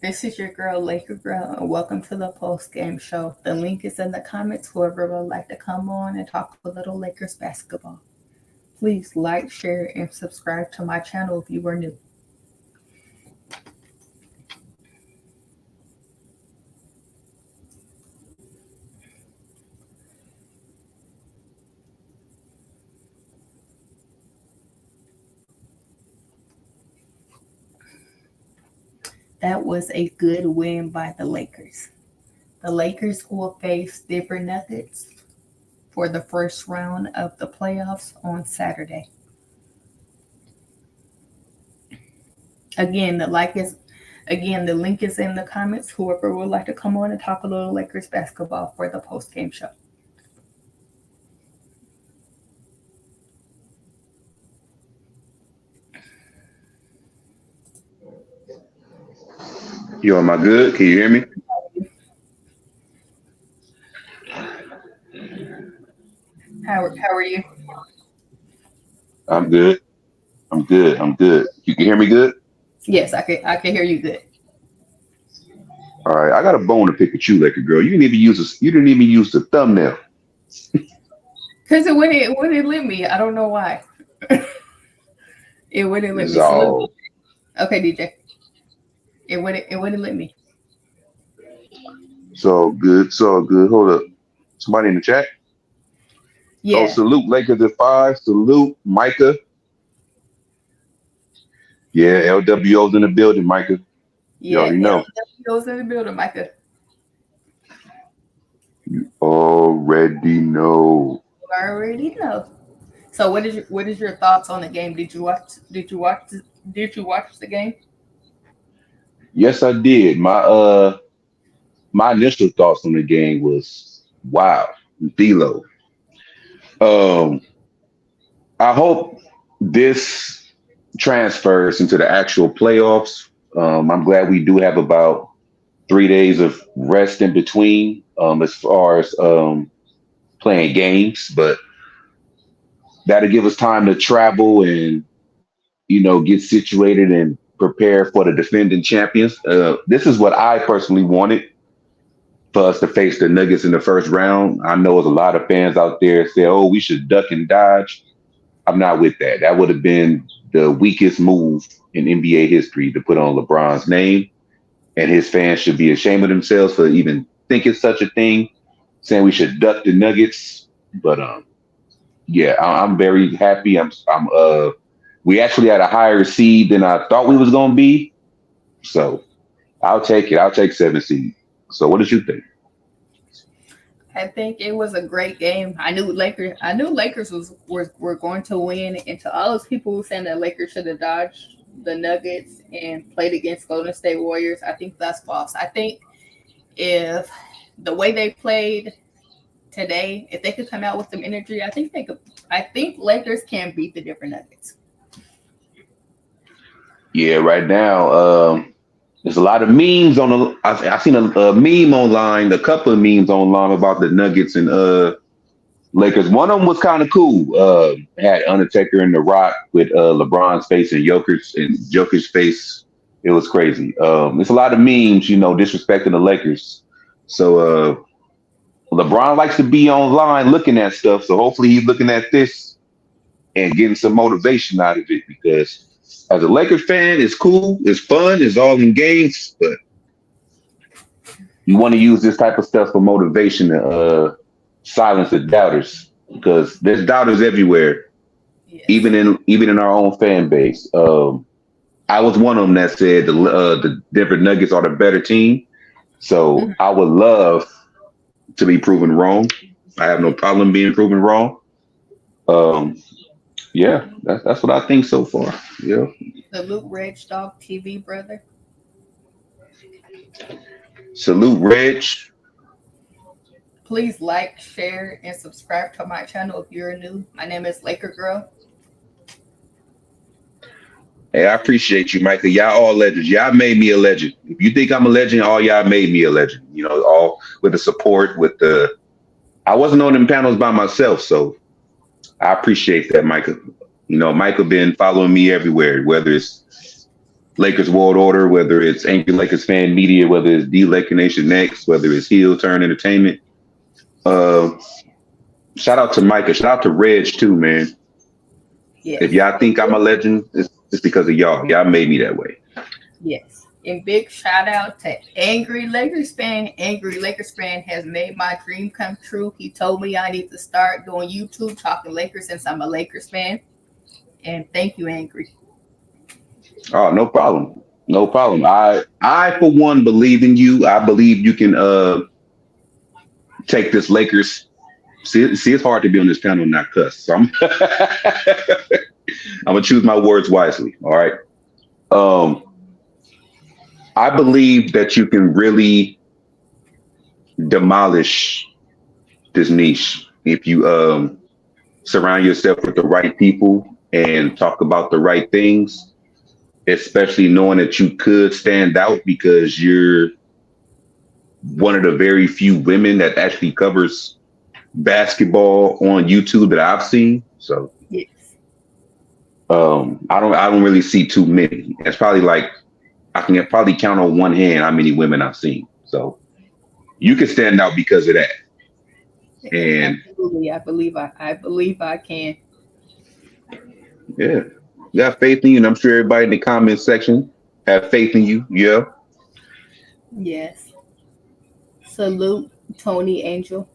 This is your girl, Laker Girl, and welcome to the post game show. The link is in the comments. Whoever would like to come on and talk a little Lakers basketball, please like, share, and subscribe to my channel if you are new. That was a good win by the Lakers. The Lakers will face Denver Nuggets for the first round of the playoffs on Saturday. Again, the link is in the comments. Whoever would like to come on and talk a little Lakers basketball for the post game show. Yo, am I good? Can you hear me? How are you? I'm good. I'm good. I'm good. You can hear me good? Yes, I can hear you good. All right. I got a bone to pick with you, Laker girl. You didn't even use the thumbnail. Cause it wouldn't let me. I don't know why. It wouldn't let It's me. So all okay, DJ. It wouldn't let me. so good. So good. Hold up. Somebody in the chat. Oh, Yeah. salute Lakers at 5. Salute Micah. Yeah, LWO's in the building, Micah. You Yeah. already know. LWO's in the building, Micah. Already know. You already know. So what is your thoughts on the game? Did you watch the game? Yes, I did. My initial thoughts on the game was wow, D'Lo. Um, I hope this transfers into the actual playoffs. I'm glad we do have about 3 days of rest in between as far as playing games, but that'll give us time to travel and get situated and prepare for the defending champions. This is what I personally wanted for us to face the Nuggets in the first round. I know there's a lot of fans out there say, "Oh, we should duck and dodge." I'm not with that. That would have been the weakest move in NBA history to put on LeBron's name, and his fans should be ashamed of themselves for even thinking such a thing, saying we should duck the Nuggets. But yeah, I'm very happy. We actually had a higher seed than I thought we was gonna be, so I'll take it. I'll take 7 seed. So what did you think? I think it was a great game. I knew Lakers were going to win, and to all those people who saying that Lakers should have dodged the Nuggets and played against Golden State Warriors, I think that's false. I think if the way they played today, if they could come out with some energy, I think they could. I think Lakers can beat the different Nuggets. Yeah, right now, there's a lot of memes on the. I seen a meme online, a couple of memes online about the Nuggets and Lakers. One of them was kind of cool. Had Undertaker and The Rock with LeBron's face and Joker's face. It was crazy. It's a lot of memes, disrespecting the Lakers. So LeBron likes to be online looking at stuff. So hopefully he's looking at this and getting some motivation out of it because as a Lakers fan, it's cool, it's fun, it's all in games, but you want to use this type of stuff for motivation to silence the doubters because there's doubters everywhere, Yes. even in our own fan base. I was one of them that said the Denver Nuggets are the better team, so Mhm. I would love to be proven wrong. I have no problem being proven wrong. Um, yeah, that's what I think so far. Yeah. The Luke Red Dog TV brother. Salute, Reg. Please like, share, and subscribe to my channel if you're new. My name is Laker Girl. Hey, I appreciate you, Michael. Y'all all legends. Y'all made me a legend. If you think I'm a legend, all y'all made me a legend. All with the support, I wasn't on them panels by myself, so I appreciate that, Michael. Michael been following me everywhere, whether it's Lakers World Order, whether it's Angry Lakers Fan Media, whether it's D Laker Nation Next, whether it's Heel Turn Entertainment. Uh, Shout out to Micah. Shout out to Reg too, man. If Yes. y'all think I'm a legend, it's because of y'all. Y'all made me that way. Yes. And big shout out to Angry Lakers fan. Angry Lakers fan has made my dream come true. He told me I need to start doing YouTube talking Lakers since I'm a Lakers fan. And thank you, Angry. Oh, no problem. No problem. I for one believe in you. I believe you can take this Lakers. See, it's hard to be on this panel and not cuss. So I'm gonna choose my words wisely. All right. Um, I believe that you can really demolish this niche if you surround yourself with the right people and talk about the right things, especially knowing that you could stand out because you're one of the very few women that actually covers basketball on YouTube that I've seen. So Yes. I don't really see too many. It's probably like I can probably count on one hand how many women I've seen. So you can stand out because of that. And Absolutely. I believe I can. yeah, got faith in you, and I'm sure everybody in the comment section have faith in you. Yeah. Yes. Salute, Tony Angel.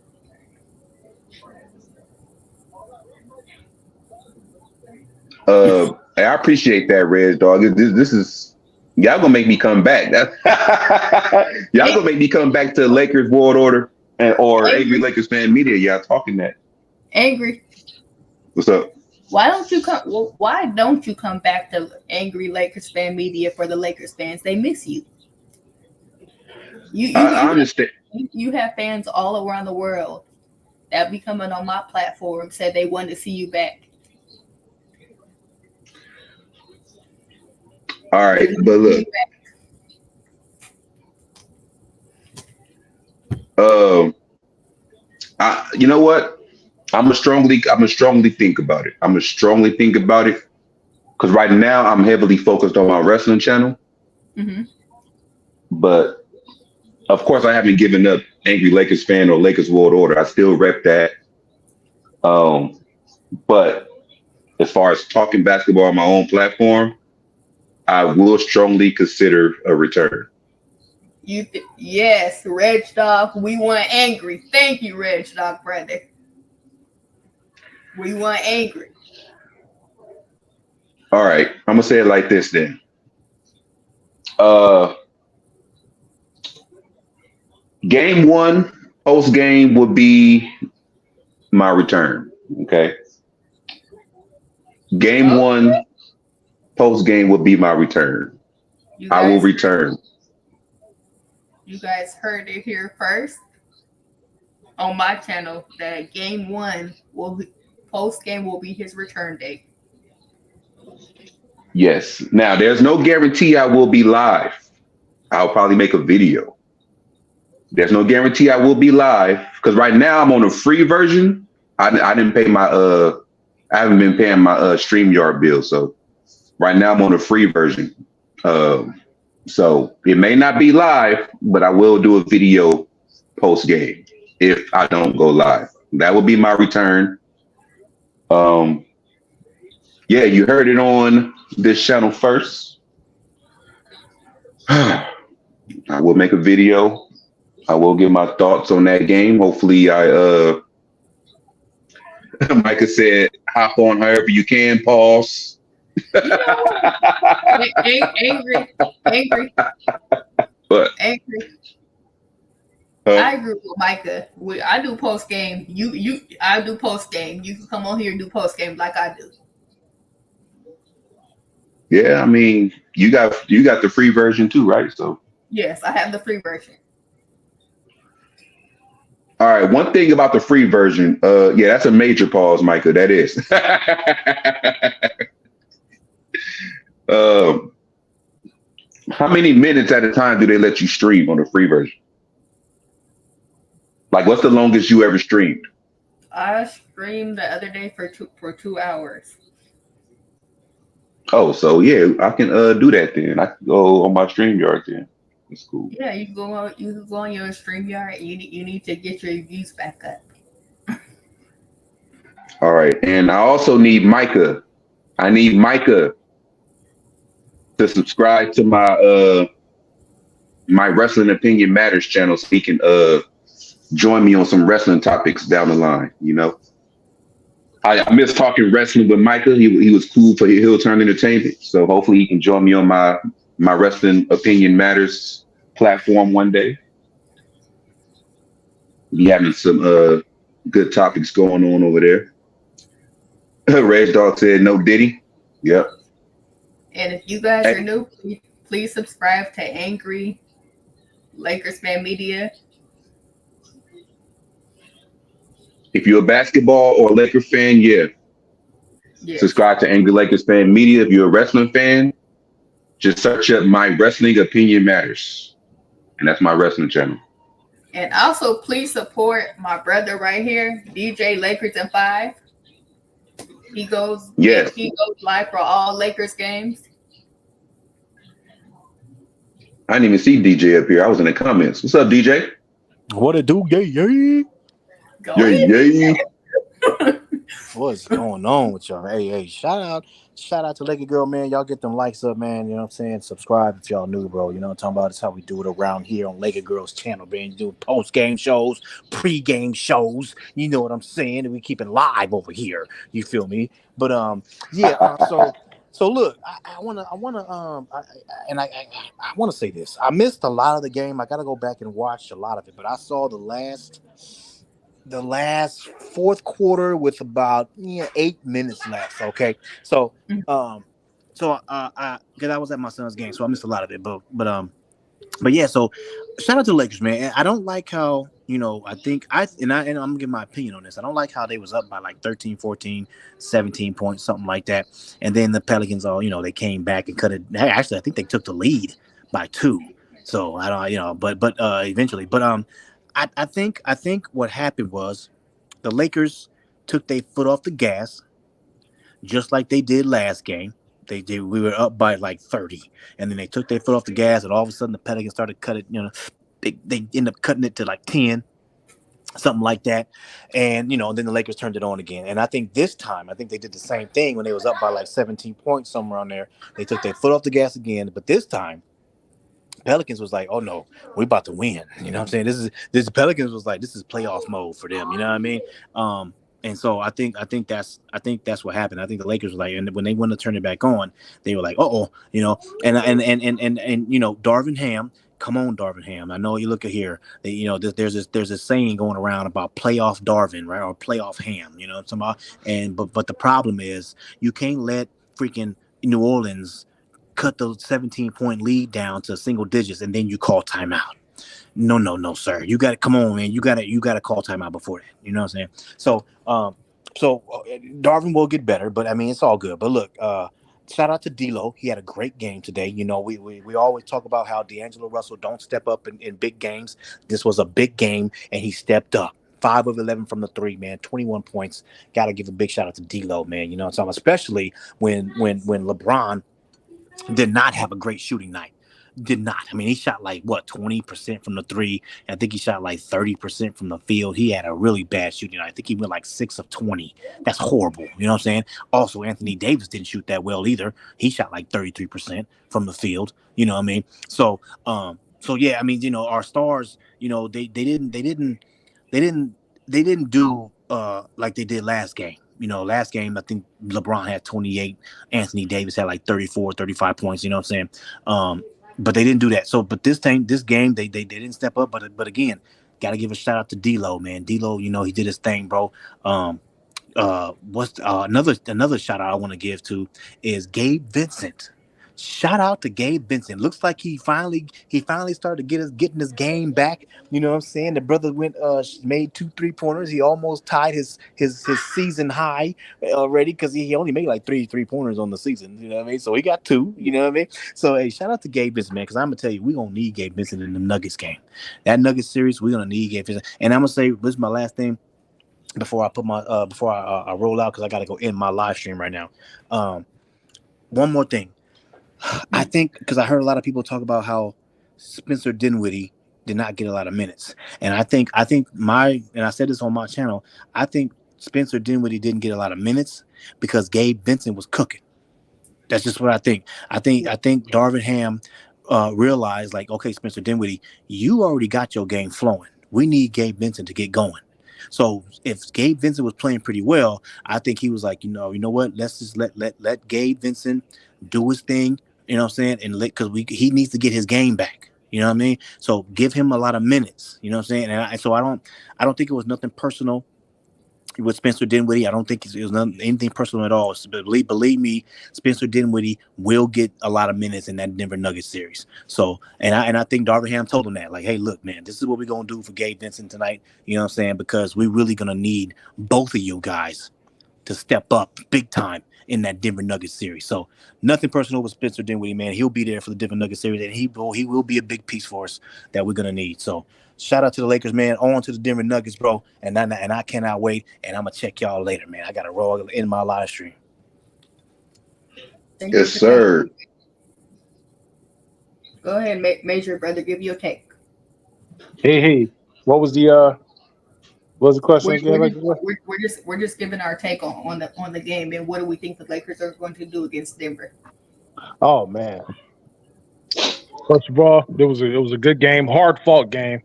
Hey, I appreciate that, Red Dog. This is y'all gonna make me come back. Y'all gonna make me come back to Lakers World Order or Angry Angry. Lakers Fan Media. Y'all talking that? Angry. What's up? Why don't you come back to Angry Lakers fan media for the Lakers fans? They miss you. You you I you have, understand. you have fans all around the world that be coming on my platform said they wanted to see you back. All They right, want but to see you look, back. um, you know what? I'm gonna strongly think about it. I'm gonna strongly think about it because right now I'm heavily focused on my wrestling channel, Hmm. but of course I haven't given up Angry Lakers Fan or Lakers World Order. I still rep that. Um, but as far as talking basketball on my own platform, I will strongly consider a return. Yes, Reg Dog. We want Angry. Thank you, Reg Dog brother. We want Angry. All right, I'm gonna say it like this then. Uh, Game one, post game would be my return. Okay, game Okay, one, post game would be my return. you I will guys, return. you guys heard it here first on my channel that game one will be post game will be his return date. Yes. Now, there's no guarantee I will be live. I'll probably make a video. There's no guarantee I will be live because right now I'm on a free version. I didn't pay my I haven't been paying my StreamYard bill, so right now I'm on a free version. Um, so it may not be live, but I will do a video post game if I don't go live. That will be my return. Um, yeah, you heard it on this channel first. I will make a video. I will give my thoughts on that game. Hopefully, Micah said, hop on however you can. Pause. You know what? Angry, angry, But angry. uh, I agree with Micah. I do post game. I do post game. You can come on here and do post game like I do. yeah, I mean, you got the free version too, right? So, Yes, I have the free version. all right. One thing about the free version, yeah, that's a major pause, Micah. That is. um, how many minutes at a time do they let you stream on the free version? Like, what's the longest you ever streamed? I streamed the other day for 2 hours. Oh, so yeah, I can do that then. I can go on my StreamYard then. That's cool. Yeah, you can go on your StreamYard. You need to get your views back up. All right, and I also need Micah. I need Micah to subscribe to my Wrestling Opinion Matters channel so he can join me on some wrestling topics down the line. I miss talking wrestling with Micah. He was cool for Hill Turn Entertainment. So hopefully he can join me on my Wrestling Opinion Matters platform one day. Be having some good topics going on over there. Reg Dog said no Diddy. Yep. And if you guys are Hey, new, please subscribe to Angry Lakers Fan Media. if you're a basketball or Laker fan, yeah, Yes. subscribe to Angry Lakers Fan Media. If you're a wrestling fan, just search up my Wrestling Opinion Matters, and that's my wrestling channel. And also, please support my brother right here, DJ Lakers in 5. Yes, He goes live for all Lakers games. I didn't even see DJ up here. I was in the comments. What's up, DJ? What it do? Yeah, yeah. Go Yay, ahead, yay. What's going on with y'all? Hey, shout out to Lakers Girl, man. Y'all get them likes up, man. You know what I'm saying? Subscribe if y'all new, bro. You know what I'm talking about? It's how we do it around here on Lakers Girls channel, man. You do post game shows, pre-game shows. You know what I'm saying? And we keep it live over here. You feel me? But yeah. So look, I wanna say this. I missed a lot of the game. I gotta go back and watch a lot of it, but I saw the last fourth quarter with about 8 minutes left. Okay, so I because I was at my son's game, so I missed a lot of it. But yeah, so shout out to the Lakers, man. And I don't like how I think and I'm gonna give my opinion on this. I don't like how they was up by like 13, 14, 17 points, something like that, and then the Pelicans all they came back and cut it. Actually, I think they took the lead by 2. So I don't but eventually, I think what happened was the Lakers took their foot off the gas, just like they did last game. They did. We were up by like 30, and then they took their foot off the gas, and all of a sudden the Pelicans started cutting. They end up cutting it to like 10, something like that, and then the Lakers turned it on again. And I think this time, I think they did the same thing when they was up by like 17 points somewhere on there. They took their foot off the gas again, but this time Pelicans was like, oh no, we about to win. You know what I'm saying? This Pelicans was like, this is playoff mode for them. You know what I mean? And so I think that's what happened. I think the Lakers were like, and when they went to turn it back on, they were like, and Darvin Ham. Come on, Darvin Ham. I know you look at here. There's this saying going around about playoff Darvin, right, or playoff Ham. You know what I'm talking about? But the problem is you can't let freaking New Orleans cut the 17-point lead down to single digits and then you call timeout. No, no, no, sir. You got to come on, man. You got to call timeout before that. You know what I'm saying? So Darvin will get better, but I mean it's all good. But look, shout out to D'Lo. He had a great game today. We always talk about how D'Angelo Russell don't step up in big games. This was a big game, and he stepped up. 5 of 11 from the 3, man. 21 points. Got to give a big shout out to D'Lo, man. You know what I'm talking about? Especially when LeBron did not have a great shooting night. Did not. I mean, he shot like 20% from the 3. I think he shot like 30% from the field. He had a really bad shooting night. I think he went like 6 of 20. That's horrible. You know what I'm saying? Also, Anthony Davis didn't shoot that well either. He shot like 33% from the field. You know what I mean? So yeah, I mean, our stars, they didn't they didn't do like they did last game. Last game I think LeBron had 28, Anthony Davis had like 34, 35 points, you know what I'm saying? But they didn't do that. So but this game they didn't step up, but again, got to give a shout out to D'Lo, man. D'Lo, he did his thing, bro. What's another shout out I want to give to is Gabe Vincent. Shout out to Gabe Vincent. Looks like he finally started getting his game back. You know what I'm saying? The brother made 2 3-pointers. He almost tied his season high already because he only made like 3 3-pointers on the season. You know what I mean? So he got 2. You know what I mean? So hey, shout out to Gabe Vincent, man, because I'm gonna tell you, we're gonna need Gabe Vincent in the Nuggets game. That Nuggets series, we're gonna need Gabe Vincent. And I'm gonna say this is my last thing before I roll out because I got to go end my live stream right now. one more thing. I think because I heard a lot of people talk about how Spencer Dinwiddie did not get a lot of minutes, and I think and I said this on my channel. I think Spencer Dinwiddie didn't get a lot of minutes because Gabe Vincent was cooking. That's just what I think. I think Darvin Ham realized, like, okay, Spencer Dinwiddie, you already got your game flowing. We need Gabe Vincent to get going. So if Gabe Vincent was playing pretty well, I think he was like, you know what? Let's just let Gabe Vincent do his thing. You know what I'm saying? And because he needs to get his game back. You know what I mean? So give him a lot of minutes. You know what I'm saying? And so I don't think it was nothing personal with Spencer Dinwiddie. I don't think it was anything personal at all. Believe me, Spencer Dinwiddie will get a lot of minutes in that Denver Nuggets series. So, and I think Darvin Ham told him that, like, hey, look, man, this is what we're gonna do for Gabe Vincent tonight. You know what I'm saying? Because we're really gonna need both of you guys to step up big time in that Denver Nuggets series. So nothing personal with Spencer Dinwiddie, man. He'll be there for the Denver Nuggets series, and he will be a big piece for us that we're gonna need. So shout out to the Lakers, man. On to the Denver Nuggets, bro. And I cannot wait. And I'm gonna check y'all later, man. I gotta roll in my live stream. Yes, sir. Go ahead, Major Brother. Give your take. Hey. What was the question again? We're just giving our take on the game, and what do we think the Lakers are going to do against Denver? Oh man. First of all, it was a good game, hard fought game.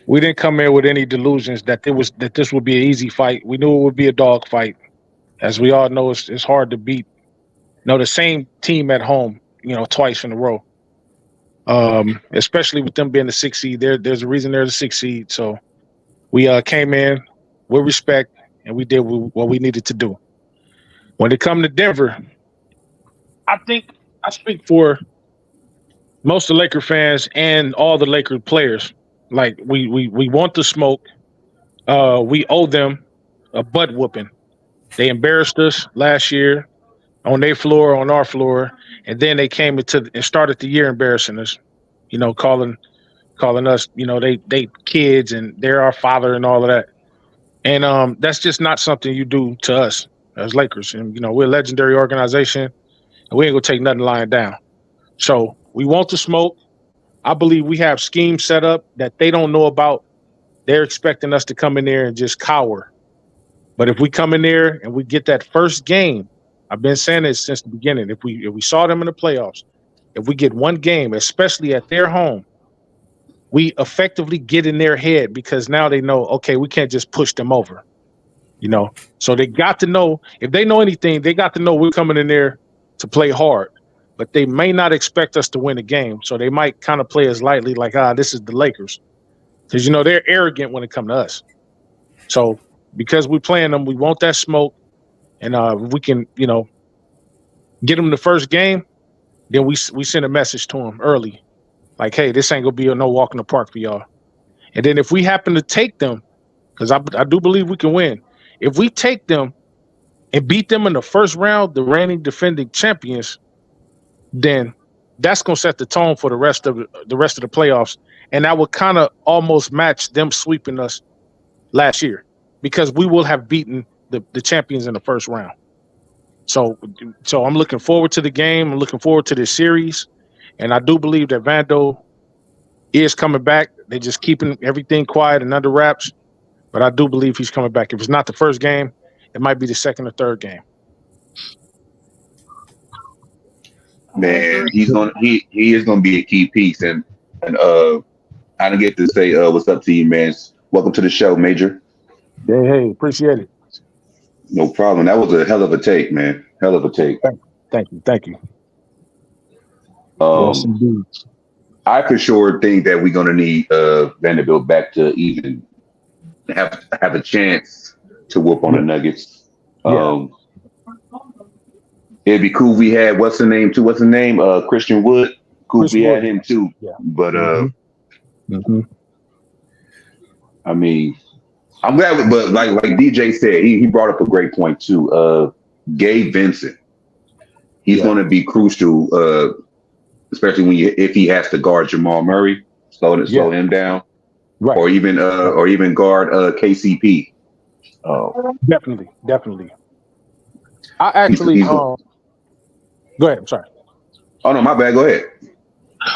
We didn't come in with any delusions that this would be an easy fight. We knew it would be a dog fight. As we all know, it's hard to beat the same team at home, twice in a row. Especially with them being the 6th seed. There's a reason they're the 6th seed. So we came in with respect and we did what we needed to do. When it comes to Denver, I think I speak for most of the Laker fans and all the Laker players. Like we want the smoke. We owe them a butt whooping. They embarrassed us last year on their floor, on our floor, and then they came and started the year embarrassing us. Calling us, they kids and they're our father and all of that. And that's just not something you do to us as Lakers. And we're a legendary organization, and we ain't gonna take nothing lying down. So we want the smoke. I believe we have schemes set up that they don't know about. They're expecting us to come in there and just cower. But if we come in there and we get that first game, I've been saying this since the beginning. If we saw them in the playoffs, if we get one game, especially at their home, we effectively get in their head because now they know, okay, we can't just push them over. So they got to know, if they know anything, they got to know we're coming in there to play hard. But they may not expect us to win a game. So they might kind of play us lightly like, this is the Lakers. Because, they're arrogant when it comes to us. So because we're playing them, we want that smoke. And we can, get them the first game, then we send a message to them early. Like, hey, this ain't going to be no walk in the park for y'all. And then if we happen to take them, because I do believe we can win. If we take them and beat them in the first round, the reigning defending champions, then that's going to set the tone for the rest of the playoffs. And that would kind of almost match them sweeping us last year because we will have beaten the champions in the first round. So I'm looking forward to the game. I'm looking forward to this series. And I do believe that Vando is coming back. They're just keeping everything quiet and under wraps. But I do believe he's coming back. If it's not the first game, it might be the second or third game. Man, he is gonna be a key piece, and I don't get to say what's up to you, man. Welcome to the show, Major. Hey, appreciate it. No problem. That was a hell of a take, man. Hell of a take. Thank you. Yes, indeed. I for sure think that we're gonna need Vanderbilt back to even have a chance to whoop on the Nuggets. Yeah. It'd be cool if we had what's the name? Christian Wood. Cool if we had him too. Yeah. But I mean, I'm glad. But like DJ said, he brought up a great point too. Gabe Vincent, he's going to be crucial, especially if he has to guard Jamal Murray, slow him down, right? Or even guard KCP. Definitely. I actually Go ahead. I'm sorry. Oh no, my bad. Go ahead.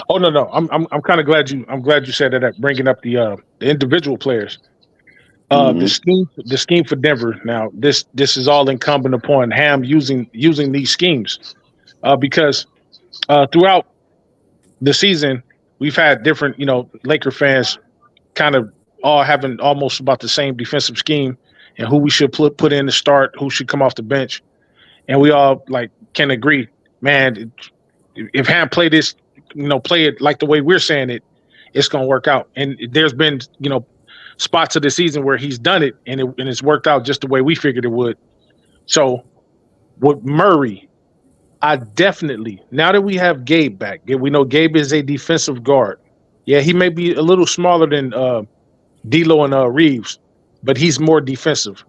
Oh no. I'm kind of glad you said that, bringing up the individual players. The Hmm. scheme for Denver. Now this is all incumbent upon Ham using these schemes, because throughout the season we've had different, Laker fans kind of all having almost about the same defensive scheme and who we should put in to start, who should come off the bench, and we all like can agree, man. If Ham play this, play it like the way we're saying it, it's gonna work out. And there's been, spots of the season where he's done it and it's worked out just the way we figured it would. So with Murray, I definitely, now that we have Gabe back, we know Gabe is a defensive guard. Yeah, he may be a little smaller than D'Lo and Reeves, but he's more defensive.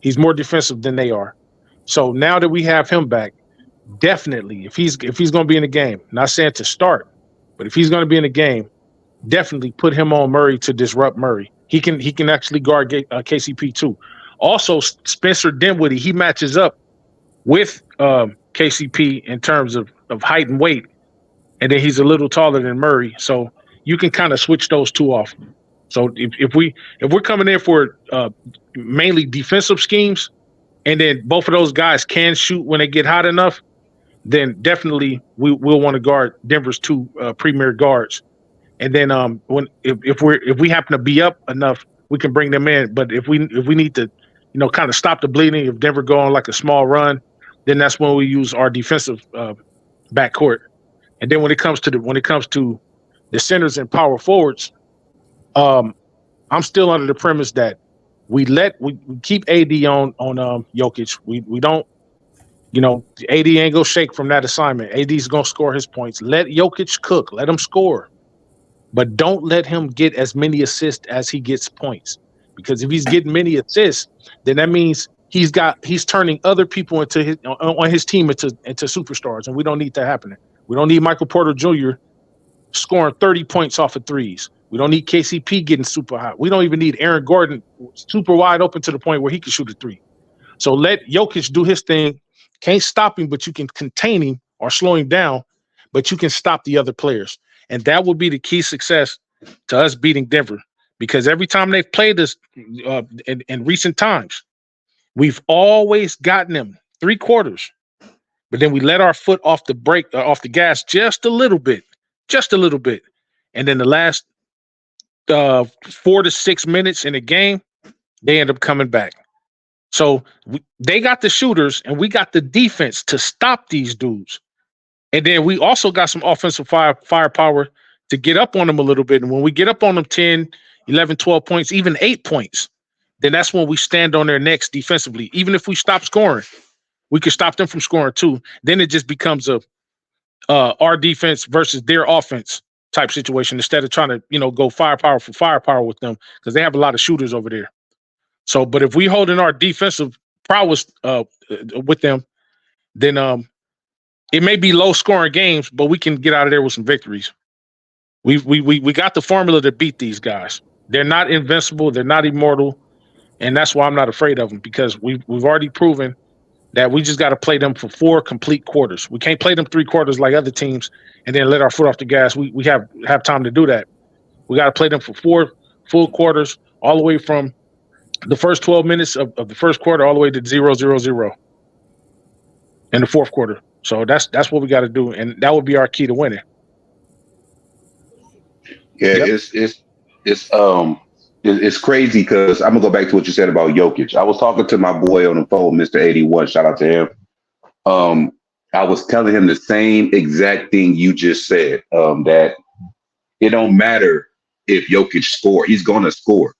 He's more defensive than they are. So now that we have him back, definitely, if he's going to be in the game, not saying to start, but if he's going to be in the game, definitely put him on Murray to disrupt Murray. He can actually guard KCP too. Also, Spencer Dinwiddie, he matches up with KCP in terms of height and weight, and then he's a little taller than Murray, so you can kind of switch those two off. So if we're coming in for mainly defensive schemes, and then both of those guys can shoot when they get hot enough, then definitely we'll want to guard Denver's two premier guards. And then if we happen to be up enough, we can bring them in. But if we need to, kind of stop the bleeding, if Denver go on like a small run, then that's when we use our defensive backcourt. And then when it comes to the centers and power forwards, I'm still under the premise that we keep AD on Jokic. We don't, AD ain't gonna shake from that assignment. AD's gonna score his points. Let Jokic cook. Let him score. But don't let him get as many assists as he gets points. Because if he's getting many assists, then that means he's turning other people on his team into superstars, and we don't need that happening. We don't need Michael Porter Jr. scoring 30 points off of threes. We don't need KCP getting super hot. We don't even need Aaron Gordon super wide open to the point where he can shoot a three. So let Jokic do his thing. Can't stop him, but you can contain him or slow him down, but you can stop the other players. And that will be the key success to us beating Denver, because every time they've played us in recent times, we've always gotten them 3 quarters, but then we let our foot off the brake, off the gas just a little bit. And then the last 4 to 6 minutes in a game, they end up coming back. So they got the shooters and we got the defense to stop these dudes. And then we also got some offensive firepower to get up on them a little bit. And when we get up on them 10, 11, 12 points, even 8 points, then that's when we stand on their necks defensively. Even if we stop scoring, we can stop them from scoring too. Then it just becomes our defense versus their offense type situation, instead of trying to, go firepower for firepower with them, because they have a lot of shooters over there. So, but if we hold in our defensive prowess with them, then it may be low scoring games, but we can get out of there with some victories. We got the formula to beat these guys. They're not invincible. They're not immortal. And that's why I'm not afraid of them, because we've already proven that we just got to play them for 4 complete quarters. We can't play them 3 quarters like other teams and then let our foot off the gas. We have time to do that. We got to play them for 4 full quarters, all the way from the first 12 minutes of the first quarter all the way to 0-0-0 in the fourth quarter. So that's what we got to do, and that would be our key to winning. Yeah, Yep. it's crazy, because I'm gonna go back to what you said about Jokic. I was talking to my boy on the phone, Mr. 81. Shout out to him. I was telling him the same exact thing you just said. That it don't matter if Jokic score; he's gonna score.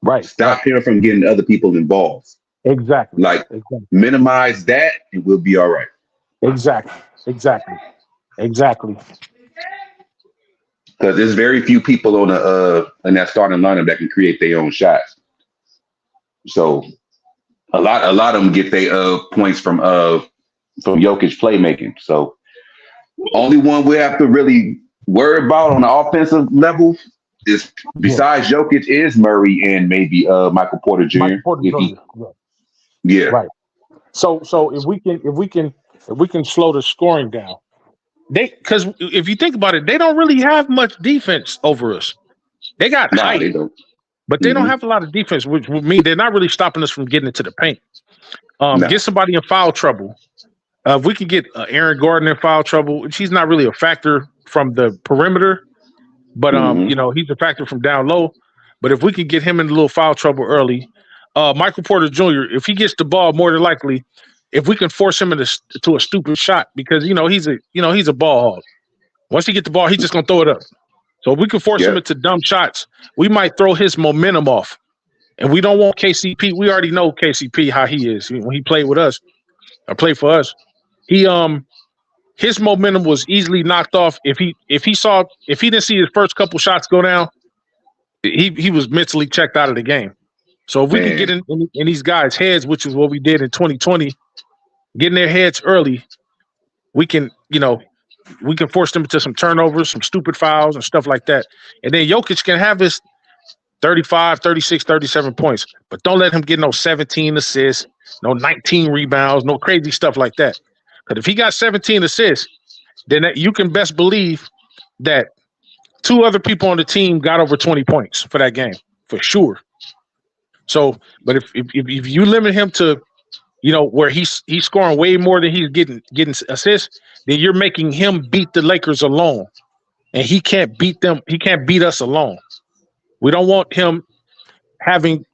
Right. Stop him from getting other people involved. Exactly. Like, minimize that, and we'll be all right. Exactly. Because there's very few people on in that starting lineup that can create their own shots. So a lot of them get their points from Jokic playmaking. So only one we have to really worry about on the offensive level is, besides Jokic, is Murray and maybe Michael Porter Jr. Michael Porter Jr. Yeah. Right. So if we can if we can slow the scoring down. Because if you think about it, they don't really have much defense over us. They got No, height, they don't. but they don't have a lot of defense, which would mean they're not really stopping us from getting into the paint. No. Get somebody in foul trouble. If we could get Aaron Gordon in foul trouble, she's not really a factor from the perimeter, but he's a factor from down low. But if we could get him in a little foul trouble early, Michael Porter Jr., if he gets the ball, more than likely, if we can force him to a stupid shot, because he's a ball hog. Once he get the ball, he's just gonna throw it up. So if we can force him into dumb shots, we might throw his momentum off. And we don't want KCP. We already know KCP how he is when he played with us or played for us. His momentum was easily knocked off. If he didn't see his first couple shots go down, he was mentally checked out of the game. So if we can get in these guys' heads, which is what we did in 2020, get in their heads early, we can force them into some turnovers, some stupid fouls and stuff like that. And then Jokic can have his 35, 36, 37 points, but don't let him get no 17 assists, no 19 rebounds, no crazy stuff like that. Because if he got 17 assists, then you can best believe that two other people on the team got over 20 points for that game, for sure. So, but if you limit him to, where he's scoring way more than he's getting assists, then you're making him beat the Lakers alone, and he can't beat them. He can't beat us alone. We don't want him having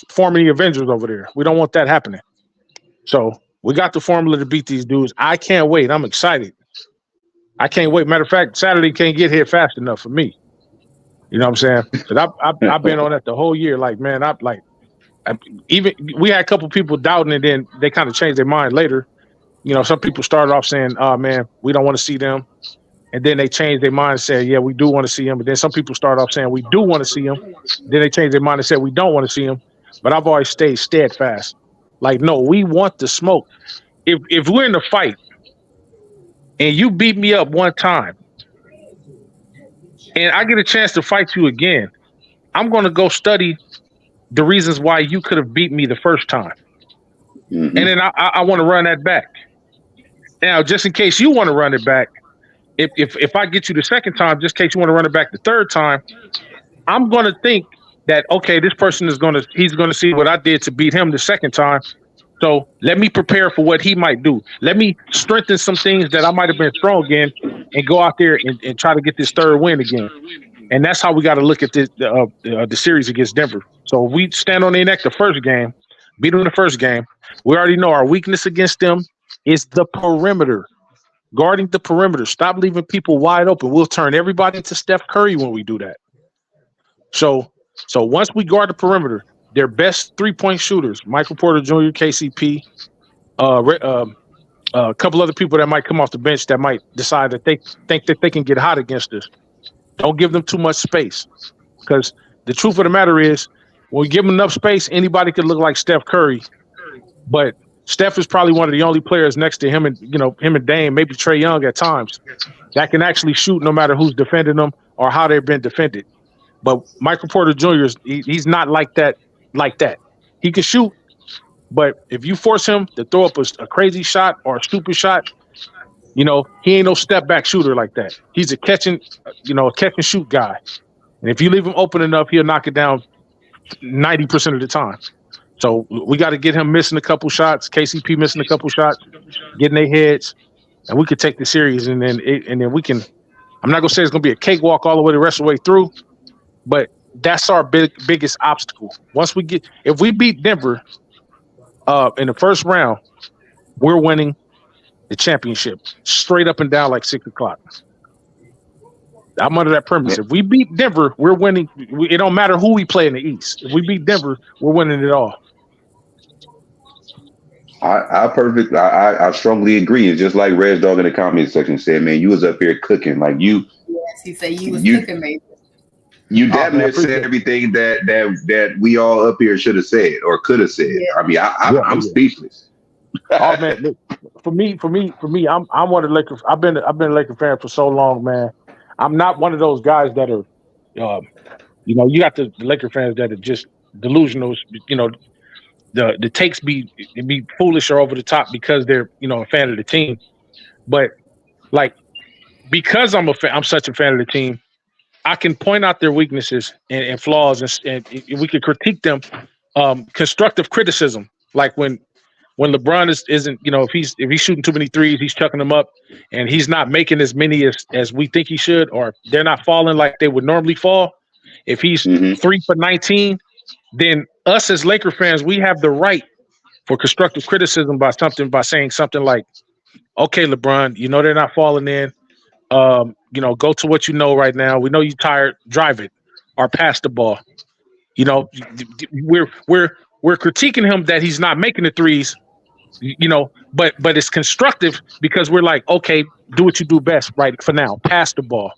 forming the Avengers over there. We don't want that happening. So we got the formula to beat these dudes. I can't wait. I'm excited. I can't wait. Matter of fact, Saturday can't get here fast enough for me. You know what I'm saying? Because I've been on that the whole year. Like, man, even we had a couple people doubting, and then they kind of changed their mind later. Some people started off saying, "Oh man, we don't want to see them," and then they changed their mind and said, "Yeah, we do want to see them." But then some people started off saying, "We do want to see them." Then they changed their mind and said, "We don't want to see them." But I've always stayed steadfast. Like, no, we want the smoke. If we're in the fight and you beat me up one time, and I get a chance to fight you again, I'm going to go study the reasons why you could have beat me the first time. And then I want to run that back. Now, just in case you want to run it back, if I get you the second time, just in case you want to run it back the third time, I'm going to think that, okay, this person he's going to see what I did to beat him the second time. So let me prepare for what he might do. Let me strengthen some things that I might have been strong in and go out there and try to get this third win again. And that's how we got to look at the series against Denver. So if we stand on their neck the first game, beat them the first game, we already know our weakness against them is the perimeter. Guarding the perimeter. Stop leaving people wide open. We'll turn everybody into Steph Curry when we do that. So once we guard the perimeter, their best three-point shooters, Michael Porter Jr., KCP, a couple other people that might come off the bench that might decide that they think that they can get hot against us. Don't give them too much space, because the truth of the matter is, when we give them enough space, anybody could look like Steph Curry. But Steph is probably one of the only players next to him and Dame, maybe Trae Young at times, that can actually shoot no matter who's defending them or how they've been defended. But Michael Porter Jr. he's not like that. He can shoot, but if you force him to throw up a crazy shot or a stupid shot, he ain't no step back shooter like that. He's a catch and shoot guy. And if you leave him open enough, he'll knock it down 90% of the time. So we got to get him missing a couple shots, KCP missing a couple shots, getting their heads, and we could take the series. And then we can. I'm not gonna say it's gonna be a cakewalk all the way the rest of the way through, but that's our biggest obstacle. If we beat Denver in the first round, we're winning the championship straight up and down like 6 o'clock. I'm under that premise. If we beat Denver, we're winning. It don't matter who we play in the East. If we beat Denver, we're winning it all. I strongly agree. It's just like Red Dog in the comment section said, man, you was up here cooking. Like you. Yes, he said you was cooking, maybe. You definitely said everything that we all up here should have said or could have said. Yeah. I mean, I'm speechless. Oh man, look, for me, I'm one of the Lakers. I've been a Laker fan for so long, man. I'm not one of those guys that are, you got the Laker fans that are just delusional. the takes be foolish or over the top because they're a fan of the team. But like because I'm such a fan of the team, I can point out their weaknesses and flaws, and we can critique them. Constructive criticism, like when LeBron isn't, if he's shooting too many threes, he's chucking them up, and he's not making as many as we think he should, or they're not falling like they would normally fall. If he's 3 for 19, then us as Laker fans, we have the right for constructive criticism by saying something like, "Okay, LeBron, they're not falling in. Go to what you know right now. We know you're tired. Drive it, or pass the ball. We're critiquing him that he's not making the threes. But it's constructive because we're like, okay, do what you do best right for now. Pass the ball.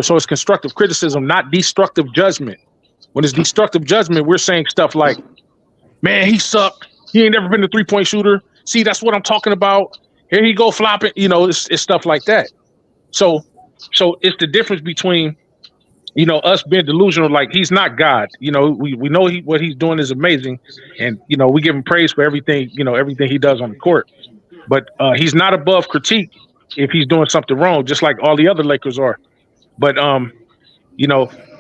So it's constructive criticism, not destructive judgment. When it's destructive judgment, we're saying stuff like, man, he sucked. He ain't never been a 3-point shooter. See, that's what I'm talking about. Here he go flopping. It's stuff like that. So it's the difference between, us being delusional, like he's not God. We know what he's doing is amazing, and we give him praise for everything. Everything he does on the court. But he's not above critique if he's doing something wrong, just like all the other Lakers are. But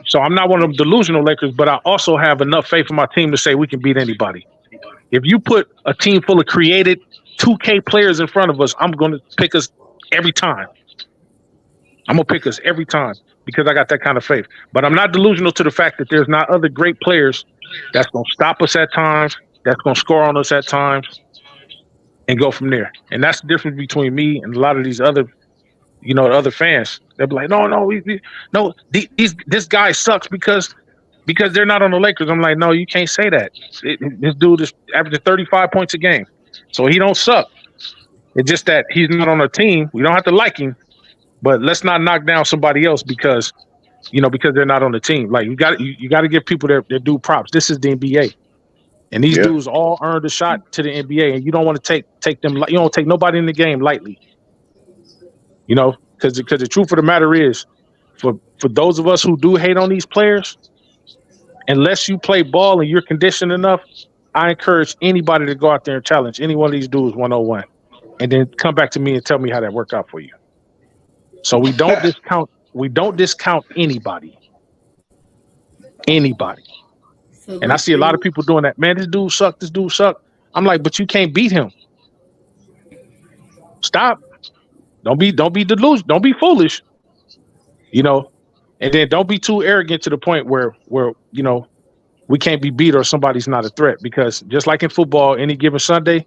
so I'm not one of them delusional Lakers, but I also have enough faith in my team to say we can beat anybody. If you put a team full of created 2K players in front of us, I'm going to pick us every time. I'm going to pick us every time because I got that kind of faith. But I'm not delusional to the fact that there's not other great players that's going to stop us at times, that's going to score on us at times, and go from there. And that's the difference between me and a lot of these other, other fans. They'll be like, no, this guy sucks because they're not on the Lakers. I'm like, no, you can't say that. This dude is averaging 35 points a game. So he don't suck. It's just that he's not on a team. We don't have to like him. But let's not knock down somebody else because they're not on the team. Like you got to give people their due props. This is the NBA, and these dudes all earned a shot to the NBA, and you don't want to take them. You don't take nobody in the game lightly. Because the truth of the matter is, for those of us who do hate on these players, unless you play ball and you're conditioned enough, I encourage anybody to go out there and challenge any one of these dudes 1-on-1, and then come back to me and tell me how that worked out for you. So we don't discount anybody. So and I see a lot of people doing that. Man, this dude sucked. I'm like, but you can't beat him. Stop. Don't be delusional. Don't be foolish. And then don't be too arrogant to the point where we can't be beat or somebody's not a threat. Because just like in football, any given Sunday,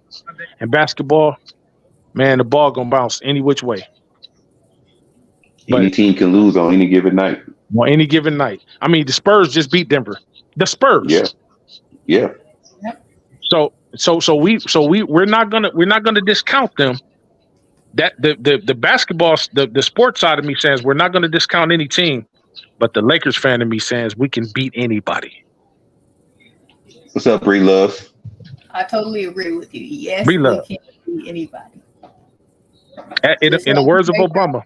and basketball, man, the ball gonna bounce any which way. Any team can lose on any given night. On any given night. I mean, the Spurs just beat Denver. The Spurs. Yeah. So we're not gonna discount them. That the basketball, the sports side of me says we're not gonna discount any team, but the Lakers fan of me says we can beat anybody. What's up, Bree Love? I totally agree with you. Yes, we can beat anybody. In the words of Obama.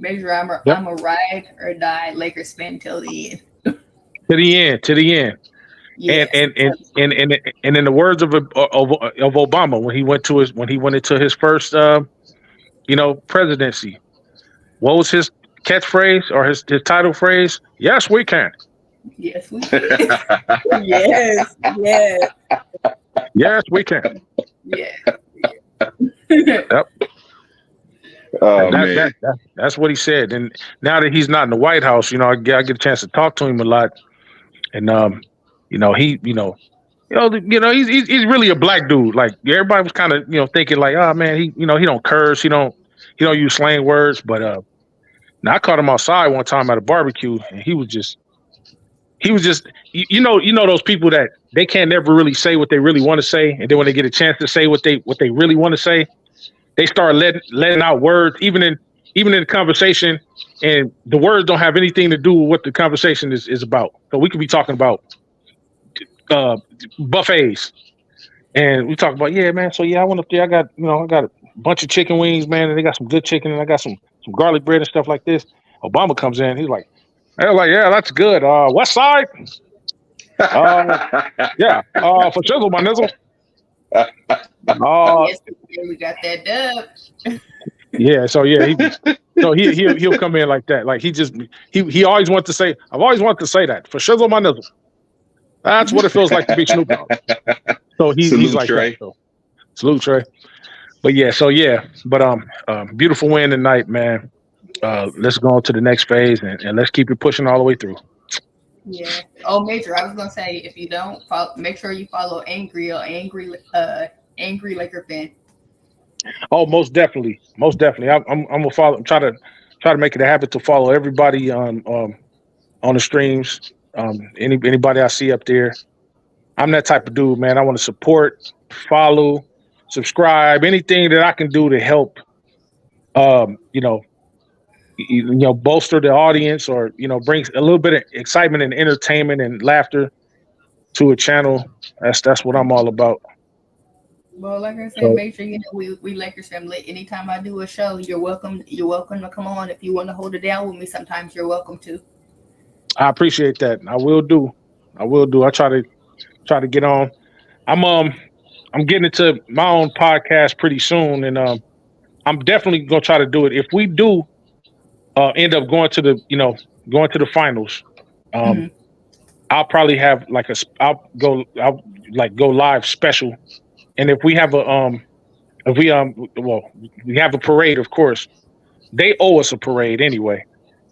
Measure, I'm a ride or die Lakers fan till the end. To the end. Yes. And in the words of Obama, when he went into his first presidency, what was his catchphrase or his title phrase? Yes, we can. Yes, we can. yes. Yes, we can. Yeah. Yep. Man. That's what he said. And now that he's not in the White House, I get a chance to talk to him a lot. And he's really a black dude. Like everybody was kind of thinking like, oh man, he don't curse, he don't use slang words. But now I caught him outside one time at a barbecue, and he was just those people that they can't never really say what they really want to say, and then when they get a chance to say what they really want to say, they start letting out words, even in the conversation, and the words don't have anything to do with what the conversation is about. So we could be talking about buffets, and we talk about, yeah, man. So yeah, I went up there. I got a bunch of chicken wings, man, and they got some good chicken, and I got some garlic bread and stuff like this. Obama comes in. He's like, yeah, that's good. West Side. Yeah. For shizzle, my nizzle. Oh, Yes, we got that dub. yeah. So yeah, he'll come in like that. Like he always wants to say, I've always wanted to say that for shizzle my nizzle. That's what it feels like to be Snoop Dogg. So he's Salute, like that. Trey. So salute, Trey. But yeah, but beautiful win tonight, man. Let's go on to the next phase and let's keep it pushing all the way through. Yeah. Oh, Major, I was gonna say if you don't follow, make sure you follow Angry Laker fan. Oh, most definitely, most definitely. I'm gonna follow. Try to make it a habit to follow everybody on the streams. Anybody I see up there. I'm that type of dude, man. I want to support, follow, subscribe, anything that I can do to help. Um, you know, bolster the audience or brings a little bit of excitement and entertainment and laughter to a channel. That's what I'm all about. Well, like I said, So make sure you know we Lakers family. Anytime I do a show, you're welcome. You're welcome to come on. If you want to hold it down with me, sometimes you're welcome to. I appreciate that. I will do. I will do. I try to get on. I'm getting into my own podcast pretty soon, and I'm definitely gonna try to do it. If we do end up going to the finals, um, Mhm. I'll probably have like I'll like go live special, and if we have we have a parade, of course. They owe us a parade anyway.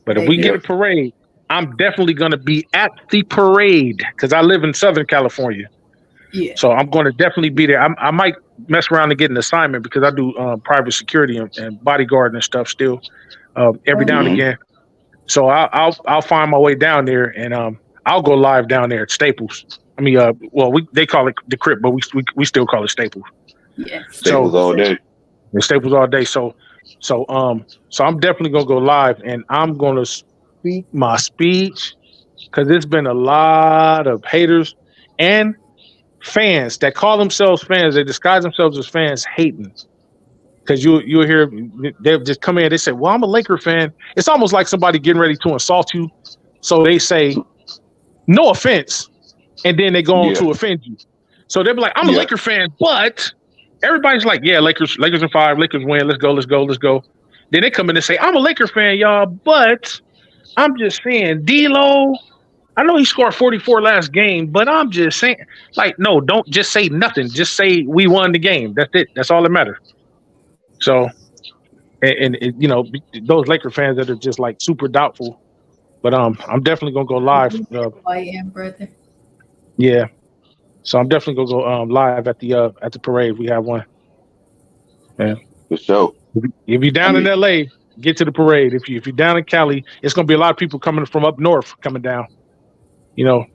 But if They we get do. a parade, I'm definitely going to be at the parade because I live in Southern California. Yeah. So I'm going to definitely be there. I might mess around and get an assignment because I do private security and bodyguard and stuff still every Oh, now and Mhm. again. So I'll find my way down there and I'll go live down there at Staples. I mean, they call it the Crypt, but we still call it Staples. yeah. So Staples all day. the Staples all day. So I'm definitely gonna go live and I'm gonna speak my speech because there's been a lot of haters and fans that call themselves fans. They disguise themselves as fans hating because you'll hear they'll just come in. They say, "Well, I'm a Laker fan." It's almost like somebody getting ready to insult you, so they say, "No offense," and then they go on Yeah. to offend you. So they'll be like, "I'm a Yeah. Laker fan," but everybody's like, "Yeah, Lakers in 5, Lakers win. Let's go, let's go, let's go." Then they come in and say, "I'm a Laker fan, y'all, but I'm just saying, D'Lo. I know he scored 44 last game, but I'm just saying, like, no, don't just say nothing. Just say we won the game. That's it. That's all that matters." So, those Laker fans that are just like super doubtful. But I'm definitely gonna go live. I am, brother. Yeah. So I'm definitely gonna go live at the parade. We have one. Yeah. For sure. If you're I down in mean, LA, get to the parade. If you're down in Cali, it's gonna be a lot of people coming from up north coming down. You know,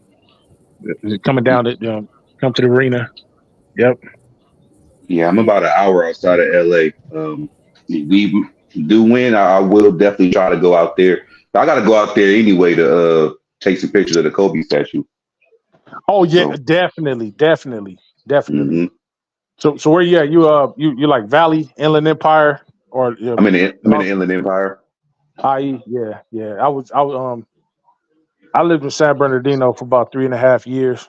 coming down to come to the arena. Yep. yeah, I'm about an hour outside of LA. We do win. I will definitely try to go out there. I got to go out there anyway to take some pictures of the Kobe statue. Oh yeah, So, definitely, definitely, definitely. hmm So where you at? You like Valley Inland Empire or I'm in North the Inland Empire. IE? Yeah, yeah. I lived in San Bernardino for about 3.5 years.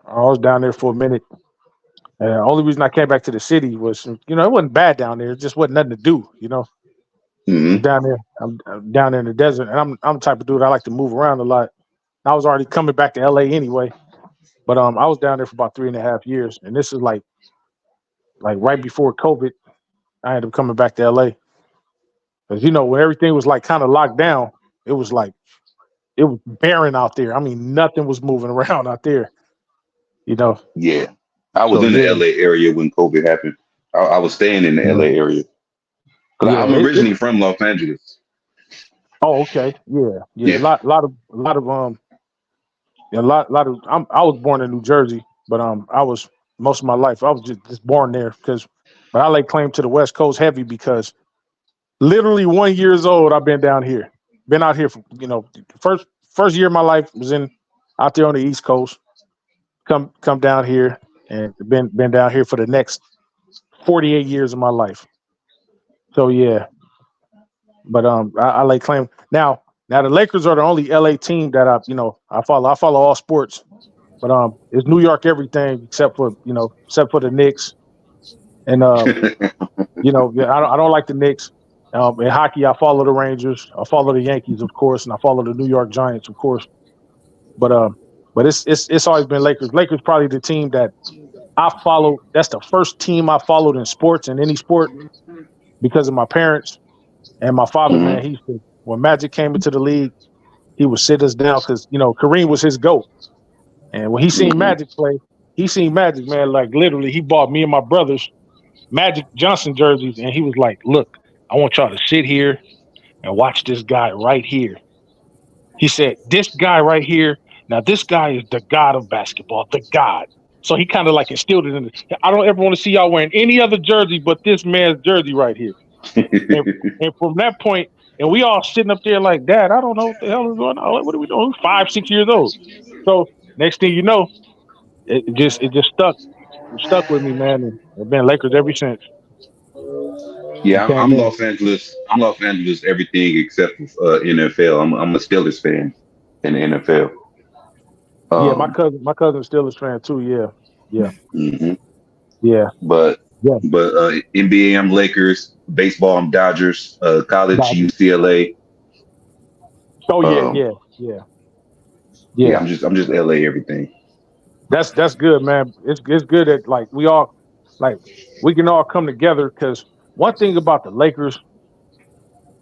I was down there for a minute. Only reason I came back to the city was, it wasn't bad down there. It just wasn't nothing to do. Hmm. Down there, I'm down there in the desert, and I'm the type of dude I like to move around a lot. I was already coming back to LA anyway, but I was down there for about 3.5 years, and this is like right before COVID. I ended up coming back to LA because when everything was like kind of locked down, it was like it was barren out there. I mean, nothing was moving around out there. You know, Yeah, I was so in the yeah, LA area when COVID happened. I was staying in the yeah, LA area because yeah. I'm originally from Los Angeles. Oh, okay, yeah, yeah. Yeah. I was born in New Jersey, but I was most of my life I was just born there but I lay claim to the West Coast heavy because literally 1 years old I've been down here, been out here for first year of my life was in out there on the East Coast. Come down here and been down here for the next 48 years of my life. So yeah, but I lay claim now. Now the Lakers are the only LA team that I follow. I follow all sports. But it's New York everything except for the Knicks. And yeah, I don't like the Knicks. In hockey, I follow the Rangers. I follow the Yankees, of course, and I follow the New York Giants, of course. But it's always been Lakers. Lakers probably the team that I followed. That's the first team I followed in sports, in any sport, because of my parents and my father. Man, when Magic came into the league, he would sit us down because Kareem was his GOAT. And when he seen Magic play, man, like literally, he bought me and my brothers Magic Johnson jerseys, and he was like, "Look, I want y'all to sit here and watch this guy right here." He said, "This guy right here. Now, this guy is the god of basketball, the god." So he kind of like instilled it in. I don't ever want to see y'all wearing any other jersey but this man's jersey right here. And from that point, and we all sitting up there like, "Dad, I don't know what the hell is going on. What are we doing? 5, 6 years old." So next thing you know, it just stuck. It stuck with me, man. And I've been Lakers ever since. Yeah, I'm Los Angeles. I'm Los Angeles. Everything except for NFL. I'm a Steelers fan in the NFL. Yeah, my cousin's Steelers fan too. Yeah. Yeah. But yeah. NBA, I'm Lakers. Baseball, I'm Dodgers. College, UCLA. Oh yeah. I'm just LA everything. That's good, man. It's good that like we can all come together, because one thing about the Lakers,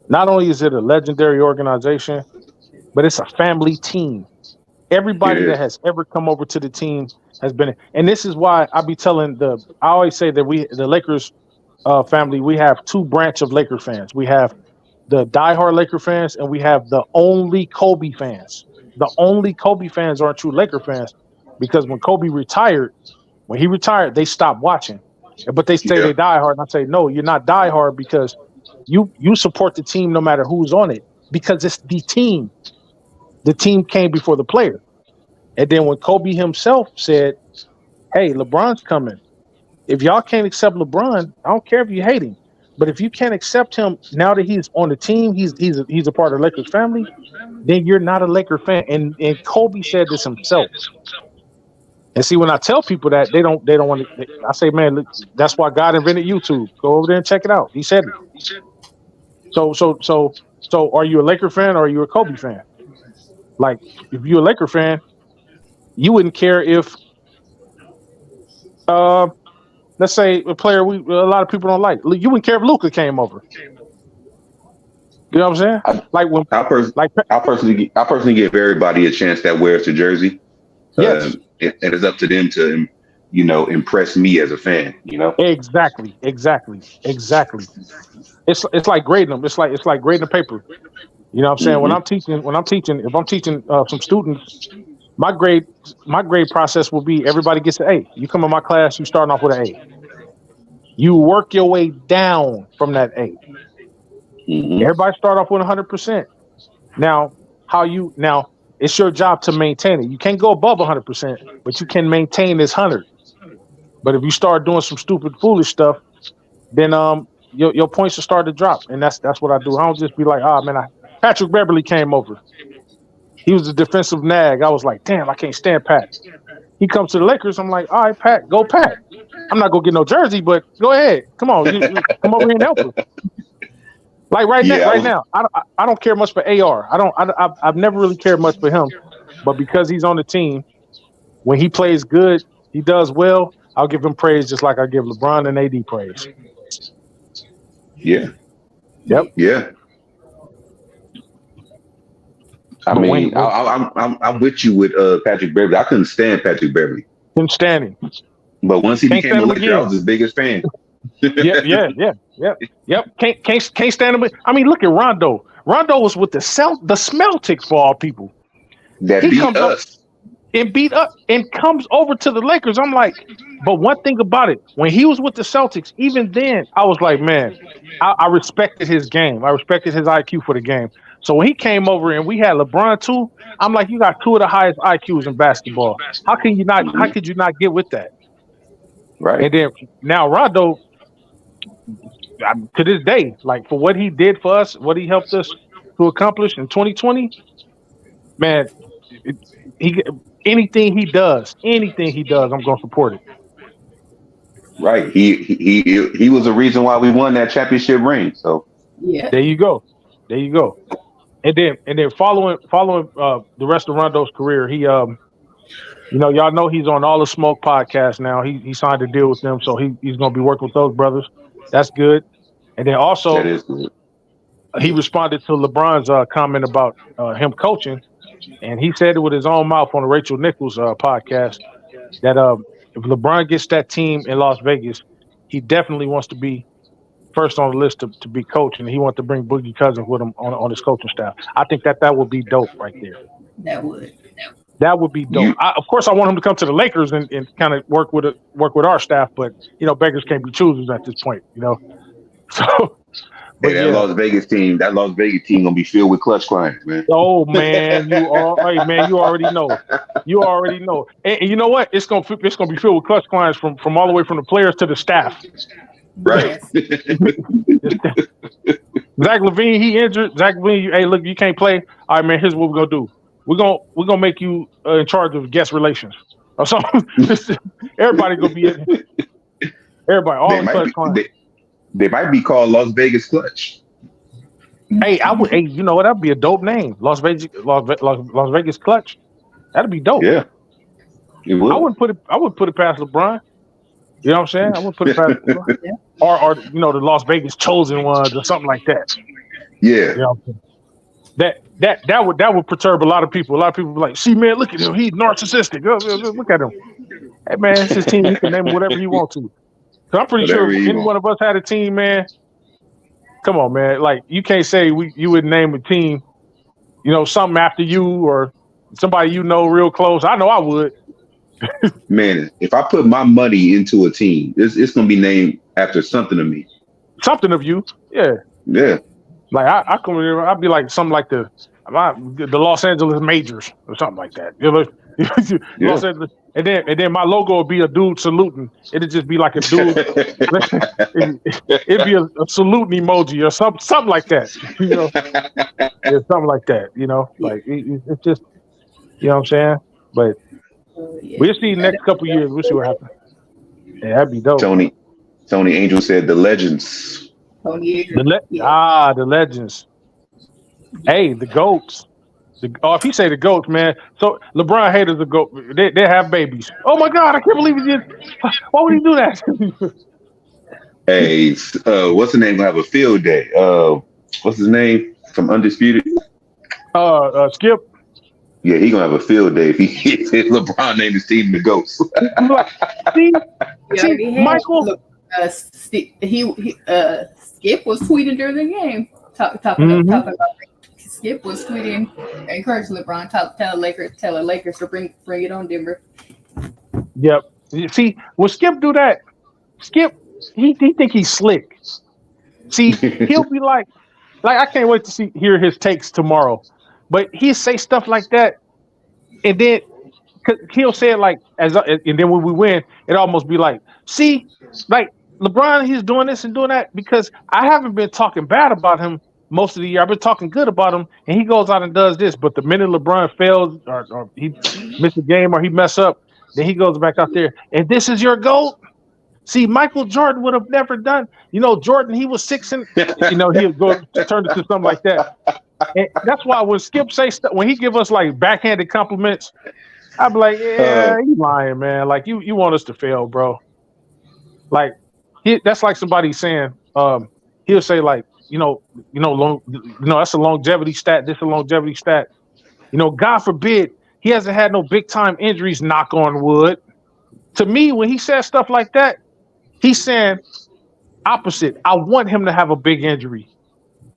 not only is it a legendary organization, but it's a family team. Everybody that has ever come over to the team has been, and this is why I always say that the Lakers family, we have two branch of Laker fans. We have the diehard Laker fans, and we have the only Kobe fans. The only Kobe fans aren't true Laker fans, because when he retired, they stopped watching. But they say they diehard, and I say, no, you're not diehard, because you support the team no matter who's on it, because it's the team. The team came before the player. And then when Kobe himself said, "Hey, LeBron's coming. If y'all can't accept LeBron, I don't care if you hate him, but if you can't accept him now that he's on the team, he's a part of the Lakers family, then you're not a Laker fan." And Kobe said this himself. And see, when I tell people that, they don't want to. I say, man, look, that's why God invented YouTube. Go over there and check it out. He said it. So, are you a Laker fan or are you a Kobe fan? Like, if you're a Laker fan, you wouldn't care if, let's say, a player a lot of people don't like. You wouldn't care if Luka came over. You know what I'm saying? I personally give everybody a chance that wears the jersey. Yes. And it's up to them to, impress me as a fan. Exactly. It's like grading them. It's like grading a paper. You know what I'm saying? When I'm teaching, if I'm teaching some students, my grade process will be everybody gets an A. You come in my class, you starting off with an A. You work your way down from that A. Everybody start off with 100%. Now, it's your job to maintain it. You can't go above 100%, but you can maintain this 100. But if you start doing some stupid, foolish stuff, then your points will start to drop, and that's what I do. I don't just be like, Patrick Beverly came over. He was a defensive nag. I was like, damn, I can't stand Pat. He comes to the Lakers. I'm like, all right, Pat, go Pat. I'm not gonna get no jersey, but go ahead. Come on, you come over here and help us. Like now, I don't care much for AR. I've never really cared much for him, but because he's on the team, when he plays good, he does well. I'll give him praise just like I give LeBron and AD praise. Yeah. Yep. Yeah. I mean, I'm with you with Patrick Beverly. I couldn't stand Patrick Beverly. Couldn't stand him. But once he became a Laker, I was his biggest fan. Yep. Can't stand him. I mean, look at Rondo. Rondo was with the Celtics for all people. He beat us. Beat up and comes over to the Lakers. I'm like, but one thing about it, when he was with the Celtics, even then, I was like, man, I respected his game. I respected his IQ for the game. So when he came over and we had LeBron too, I'm like, you got two of the highest IQs in basketball. How could you not get with that? Right. And then now Rondo, to this day, like for what he did for us, what he helped us to accomplish in 2020, man, anything he does, I'm gonna support it. Right. He was the reason why we won that championship ring. So Yeah. There you go. There you go. And then following the rest of Rondo's career, he y'all know he's on All the Smoke podcast now. He signed a deal with them, so he's gonna be working with those brothers. That's good. And then that also is good. he responded to LeBron's comment about him coaching, and he said it with his own mouth on the Rachel Nichols podcast that if LeBron gets that team in Las Vegas, he definitely wants to be first on the list to be coach, and he wants to bring Boogie Cousins with him on his coaching staff. I think that would be dope right there. That would. That would be dope. Of course, I want him to come to the Lakers and kind of work with our staff, but beggars can't be choosers at this point, So, Hey, that Las Vegas team gonna be filled with clutch clients, man. Oh man, you already know. You already know. And you know what? It's gonna be filled with clutch clients from all the way from the players to the staff. Right. Zach LaVine, he injured. Zach LaVine, hey, look, you can't play. All right, man. Here's what we're gonna do. We're gonna make you in charge of guest relations or something. Everybody gonna be in. Everybody, all the clutch clients. They might be called Las Vegas Clutch. Hey, you know what? That'd be a dope name, Las Vegas Clutch. That'd be dope. Yeah, it would. I wouldn't put it past LeBron. You know what I'm saying? I wouldn't put it past LeBron. Yeah. Or the Las Vegas Chosen Ones or something like that. Yeah. You know that would perturb a lot of people. A lot of people be like, see, man, look at him. He's narcissistic. Look at him. Hey, man, it's his team. He can name whatever he wants to. I'm pretty sure if any one of us had a team, man. Come on, man. Like, you can't say you would name a team, something after you or somebody real close. I know I would. Man, if I put my money into a team, it's gonna be named after something of me. Something of you, yeah. Yeah. Like I come here, I'd be like something like the Los Angeles Majors or something like that. Yeah. Los Angeles. And then my logo would be a dude saluting. It'd just be like a dude. It'd be a saluting emoji or something like that. Yeah, something like that. Like it's just, you know what I'm saying. But we'll see next couple years. We'll see what happens. Yeah, that'd be dope. Tony Angel said the legends. The legends. Hey, the GOATs. If he say the GOATs, man. So LeBron haters the GOAT. They have babies. Oh my God, I can't believe he did. Why would he do that? Hey, what's the name? Gonna have a field day. What's his name from Undisputed? Skip. Yeah, he gonna have a field day if LeBron named his team the GOATs. see, Michael. Skip was tweeting during the game, talking about. Skip was tweeting, encouraging LeBron, tell the Lakers to bring it on, Denver. Yep. See, when Skip do that, Skip he think he's slick. See, he'll be like I can't wait to hear his takes tomorrow. But he'll say stuff like that, and then he'll say it like and then when we win, it almost be like, see, like LeBron, he's doing this and doing that because I haven't been talking bad about him. Most of the year, I've been talking good about him, and he goes out and does this. But the minute LeBron fails or he missed a game or he mess up, then he goes back out there. And this is your GOAT? See, Michael Jordan would have never done. Jordan, he was 6 and he'll go turn it to something like that. And that's why when Skip say stuff, when he give us like backhanded compliments, I'd be like, yeah, he's lying, man. Like you want us to fail, bro. Like that's like somebody saying, he'll say like, that's a longevity stat. This is a longevity stat. God forbid he hasn't had no big time injuries. Knock on wood. To me, when he says stuff like that, he's saying opposite. I want him to have a big injury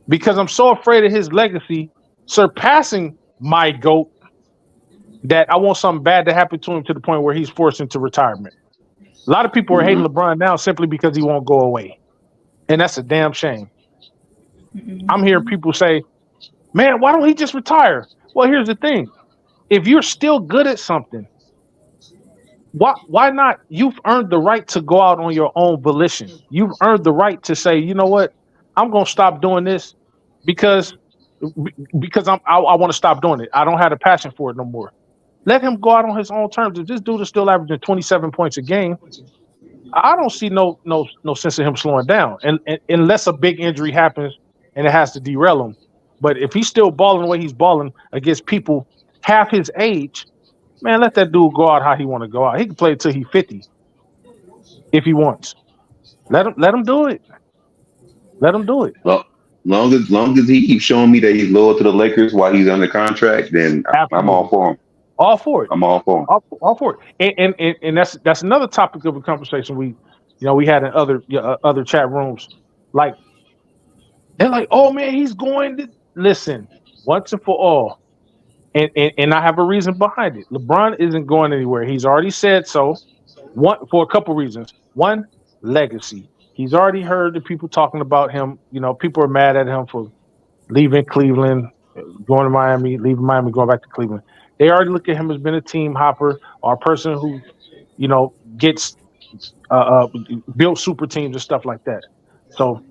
because I'm so afraid of his legacy surpassing my GOAT that I want something bad to happen to him to the point where he's forced into retirement. A lot of people are hating LeBron now simply because he won't go away, and that's a damn shame. I'm hearing people say, man, why don't he just retire? Well, here's the thing. If you're still good at something, why not? You've earned the right to go out on your own volition. You've earned the right to say, you know what? I'm going to stop doing this because I want to stop doing it. I don't have the passion for it no more. Let him go out on his own terms. If this dude is still averaging 27 points a game, I don't see no sense in him slowing down, and unless a big injury happens and it has to derail him. But if he's still balling the way he's balling against people half his age, man, let that dude go out how he want to go out. He can play until he's 50 if he wants. Let him do it. Let him do it. Well, long as he keeps showing me that he's loyal to the Lakers while he's under contract, then I'm all for him. All for it. I'm all for him. All for it. And that's another topic of a conversation we had in other chat rooms. Like they're like, oh man, he's going to listen once and for all. And I have a reason behind it. LeBron isn't going anywhere. He's already said so. For a couple reasons. One, legacy. He's already heard the people talking about him. People are mad at him for leaving Cleveland, going to Miami, leaving Miami, going back to Cleveland. They already look at him as being a team hopper or a person who, gets built super teams and stuff like that. So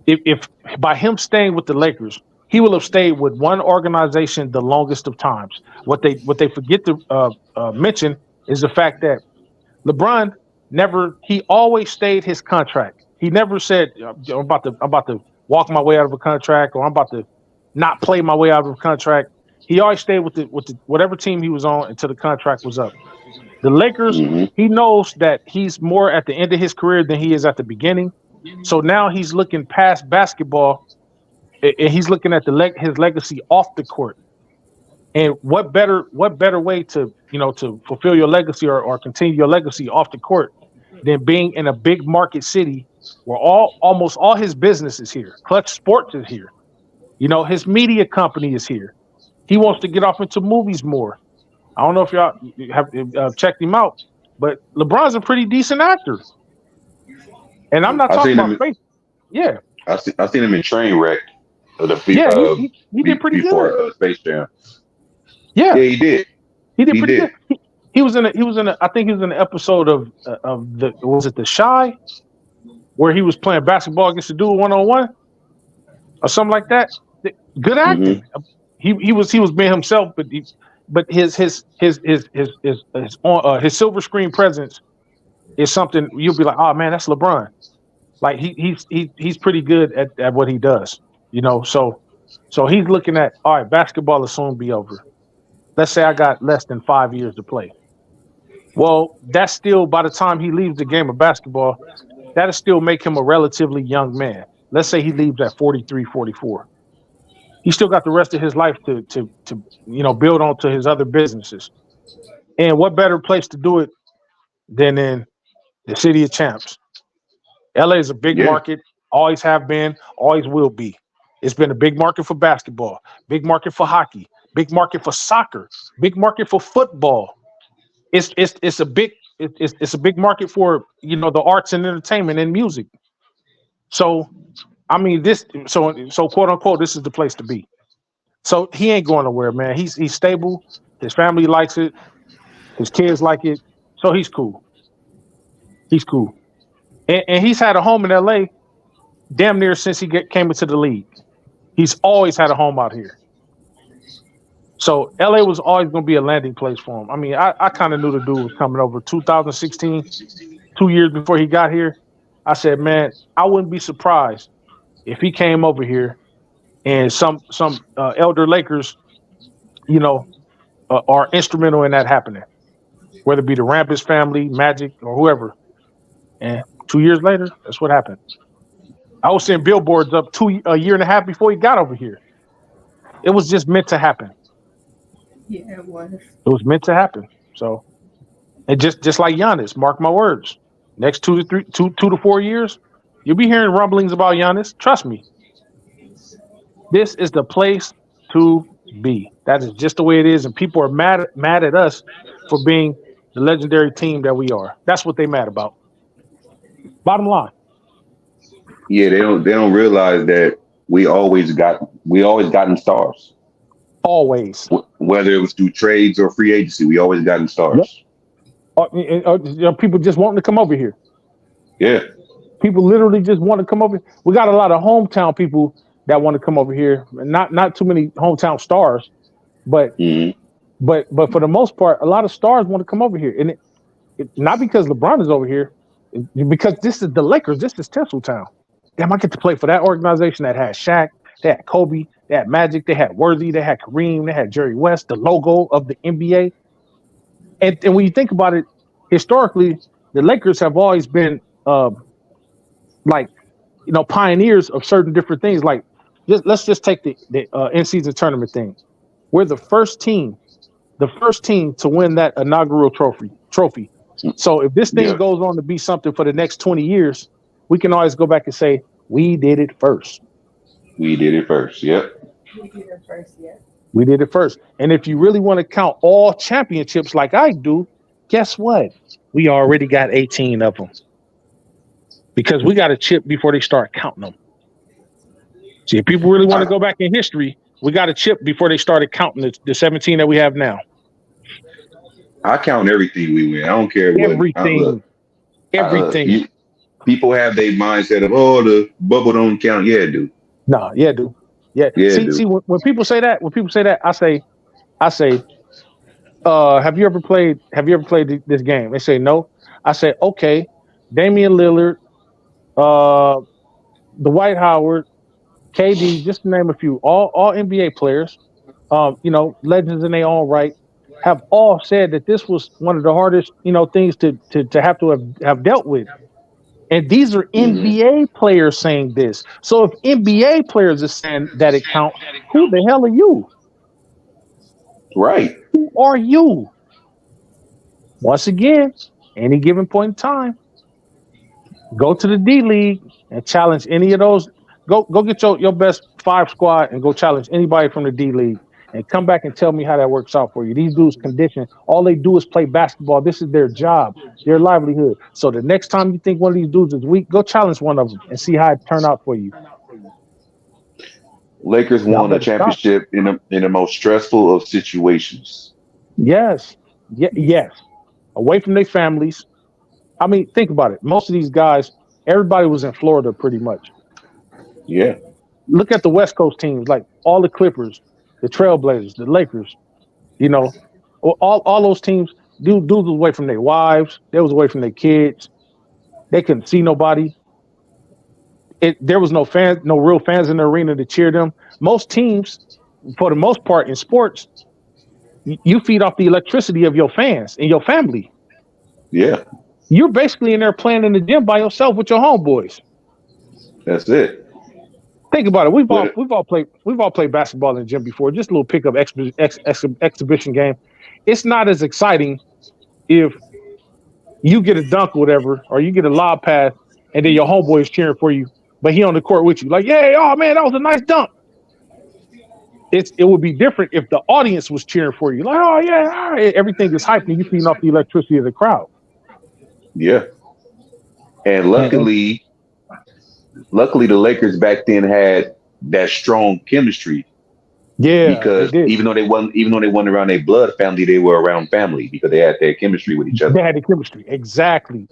if by him staying with the Lakers, he will have stayed with one organization the longest of times. What they forget to mention is the fact that LeBron he always stayed his contract. He never said, I'm about to walk my way out of a contract, or I'm about to not play my way out of a contract. He always stayed with the whatever team he was on until the contract was up. The Lakers, he knows that he's more at the end of his career than he is at the beginning. So now he's looking past basketball, and he's looking at his legacy off the court. And what better way to fulfill your legacy or continue your legacy off the court than being in a big market city where almost all his business is here. Clutch Sports is here. His media company is here. He wants to get off into movies more. I don't know if y'all have checked him out, but LeBron's a pretty decent actor. And I'm not talking about face. Yeah. I seen him in Trainwreck. He did pretty good. Space Jam. Yeah, he did. He did pretty good. He was in a. I think he was in an episode of The Shy, where he was playing basketball against a dude 1-on-1 or something like that. Good acting. He was being himself, but his silver screen presence is something you'll be like, oh man, that's LeBron. Like he's pretty good at what he does. So he's looking at, all right, basketball will soon be over. Let's say I got less than 5 years to play. Well, that's still, by the time he leaves the game of basketball, that'll still make him a relatively young man. Let's say he leaves at 43, 44. He's still got the rest of his life to build onto his other businesses. And what better place to do it than in the city of champs? LA is a big market, always have been, always will be. It's been a big market for basketball, big market for hockey, big market for soccer, big market for football. It's a big market for the arts and entertainment and music. So I mean so quote unquote, this is the place to be. So he ain't going nowhere, man. He's stable. His family likes it. His kids like it. So he's cool. He's cool. And he's had a home in LA damn near since he came into the league. He's always had a home out here. So LA was always going to be a landing place for him. I mean, I kind of knew the dude was coming over 2016, 2 years before he got here. I said, man, I wouldn't be surprised if he came over here and some elder Lakers, are instrumental in that happening, whether it be the Rampus family, Magic, or whoever. And 2 years later, that's what happened. I was seeing billboards up a year and a half before he got over here. It was just meant to happen. Yeah, it was. It was meant to happen. So, and just like Giannis, mark my words. Next 2 to 4 years, you'll be hearing rumblings about Giannis. Trust me. This is the place to be. That is just the way it is, and people are mad at us for being the legendary team that we are. That's what they mad about. Bottom line. Yeah, they don't realize that we always gotten stars. Always. Whether it was through trades or free agency, we always gotten stars. Yep. People just wanting to come over here. Yeah. People literally just want to come over. We got a lot of hometown people that want to come over here. Not too many hometown stars, but But for the most part, a lot of stars want to come over here, and not because LeBron is over here, because this is the Lakers. This is Tinseltown. Damn, I get to play for that organization that had Shaq, they had Kobe, they had Magic, they had Worthy, they had Kareem, they had Jerry West, the logo of the NBA. And when you think about it, historically, the Lakers have always been like, pioneers of certain different things. Like, let's just take the in-season tournament thing. We're the first team to win that inaugural trophy. So if this thing goes on to be something for the next 20 years, we can always go back and say, we did it first. We did it first. Yep. We did it first, yeah. We did it first. And if you really want to count all championships like I do, guess what? We already got 18 of them. Because we got a chip before they start counting them. See, if people really want to go back in history, we got a chip before they started counting the 17 that we have now. I count everything we win. I don't care what. Everything. People have their mindset of, the bubble don't count. Yeah, dude. No, yeah, dude. Yeah. See, when people say that, I say, have you ever played this game? They say no. I say, okay, Damian Lillard, Dwight Howard, KD, just to name a few, all NBA players, legends in their own right, have all said that this was one of the hardest, things to have dealt with. And these are NBA players saying this. So if NBA players are saying that it counts, who the hell are you? Right. Who are you? Once again, any given point in time, go to the D League and challenge any of those. Go get your best 5 squad and go challenge anybody from the D League and come back and tell me how that works out for you. These dudes condition. All they do is play basketball. This is their job, their livelihood. So the next time you think one of these dudes is weak, go challenge one of them and see how it turned out for you. Lakers won a championship in the most stressful of situations. Yes. Yes. Away from their families. I mean, think about it. Most of these guys, everybody was in Florida pretty much. Yeah. Look at the West Coast teams, like all the Clippers, the Trailblazers, the Lakers, all those teams, dudes was away from their wives. They was away from their kids. They couldn't see nobody. There was no real fans in the arena to cheer them. Most teams, for the most part in sports, you feed off the electricity of your fans and your family. Yeah. You're basically in there playing in the gym by yourself with your homeboys. That's it. Think about it. We've all played basketball in the gym before. Just a little pickup exhibition game. It's not as exciting if you get a dunk or whatever, or you get a lob pass, and then your homeboy is cheering for you, but he on the court with you, like, "Yay! Oh man, that was a nice dunk." It would be different if the audience was cheering for you, like, "Oh yeah, all right." Everything is hyped, and you feeding off the electricity of the crowd. Yeah, and luckily the Lakers back then had that strong chemistry. Yeah, because even though they wasn't around their blood family, they were around family because they had that chemistry with each other. They had the chemistry, exactly.